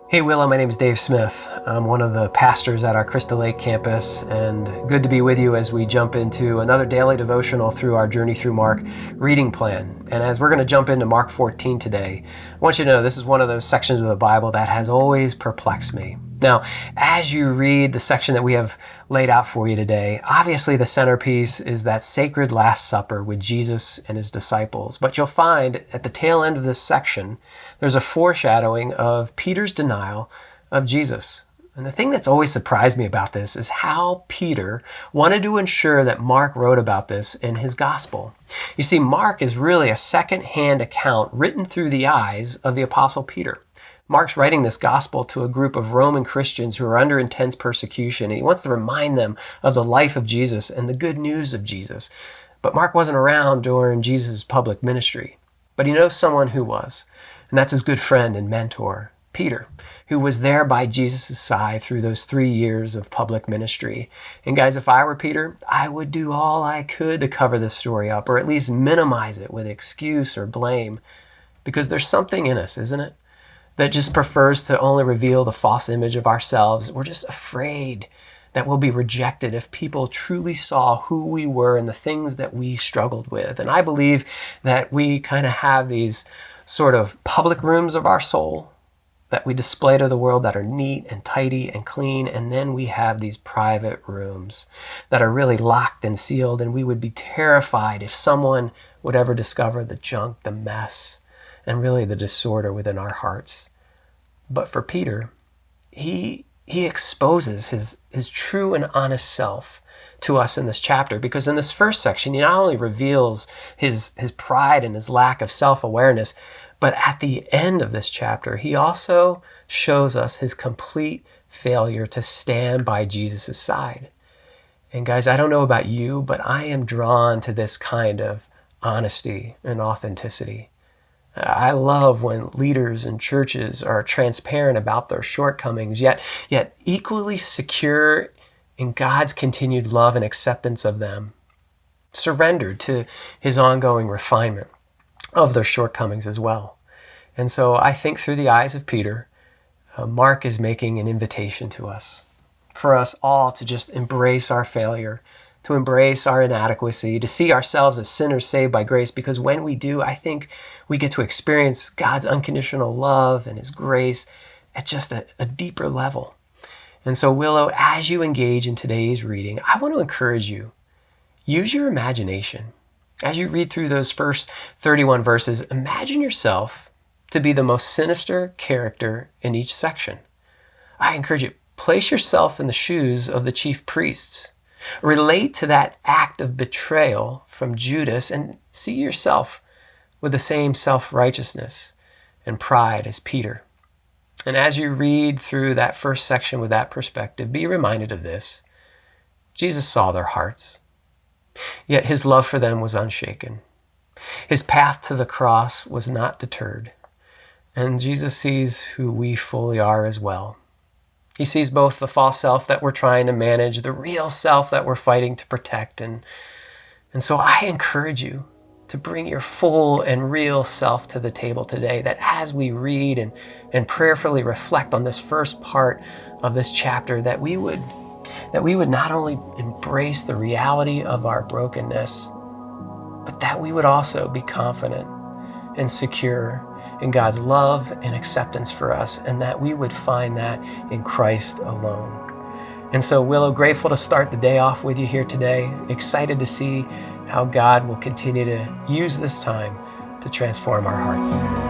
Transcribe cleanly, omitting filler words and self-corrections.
Hey Willow, my name is Dave Smith. I'm one of the pastors at our Crystal Lake campus, and good to be with you as we jump into another daily devotional through our Journey Through Mark reading plan. And as we're going to jump into Mark 14 today, I want you to know this is one of those sections of the Bible that has always perplexed me. Now, as you read the section that we have laid out for you today, obviously the centerpiece is that sacred Last Supper with Jesus and his disciples. But you'll find at the tail end of this section, there's a foreshadowing of Peter's denial of Jesus. And the thing that's always surprised me about this is how Peter wanted to ensure that Mark wrote about this in his gospel. You see, Mark is really a second-hand account written through the eyes of the Apostle Peter. Mark's writing this gospel to a group of Roman Christians who are under intense persecution, and he wants to remind them of the life of Jesus and the good news of Jesus. But Mark wasn't around during Jesus' public ministry. But he knows someone who was, and that's his good friend and mentor, Peter, who was there by Jesus' side through those 3 years of public ministry. And guys, if I were Peter, I would do all I could to cover this story up, or at least minimize it with excuse or blame, because there's something in us, isn't it, that just prefers to only reveal the false image of ourselves. We're just afraid that we'll be rejected if people truly saw who we were and the things that we struggled with. And I believe that we kind of have these sort of public rooms of our soul that we display to the world that are neat and tidy and clean. And then we have these private rooms that are really locked and sealed. And we would be terrified if someone would ever discover the junk, the mess, and really the disorder within our hearts. But for Peter, he exposes his true and honest self to us in this chapter, because in this first section, he not only reveals his pride and his lack of self-awareness, but at the end of this chapter, he also shows us his complete failure to stand by Jesus' side. And guys, I don't know about you, but I am drawn to this kind of honesty and authenticity. I love when leaders and churches are transparent about their shortcomings, yet equally secure in God's continued love and acceptance of them, surrendered to his ongoing refinement of their shortcomings as well. And so I think through the eyes of Peter, Mark is making an invitation to us, for us all to just embrace our failure, to embrace our inadequacy, to see ourselves as sinners saved by grace, because when we do, I think we get to experience God's unconditional love and his grace at just a deeper level. And so, Willow, as you engage in today's reading, I want to encourage you, use your imagination. As you read through those first 31 verses, imagine yourself to be the most sinister character in each section. I encourage you, place yourself in the shoes of the chief priests. Relate to that act of betrayal from Judas and see yourself with the same self-righteousness and pride as Peter. And as you read through that first section with that perspective, be reminded of this. Jesus saw their hearts, yet his love for them was unshaken. His path to the cross was not deterred. And Jesus sees who we fully are as well. He sees both the false self that we're trying to manage, the real self that we're fighting to protect. And so I encourage you to bring your full and real self to the table today, that as we read and prayerfully reflect on this first part of this chapter, that we would not only embrace the reality of our brokenness, but that we would also be confident and secure in God's love and acceptance for us, and that we would find that in Christ alone. And so, Willow, grateful to start the day off with you here today, excited to see how God will continue to use this time to transform our hearts.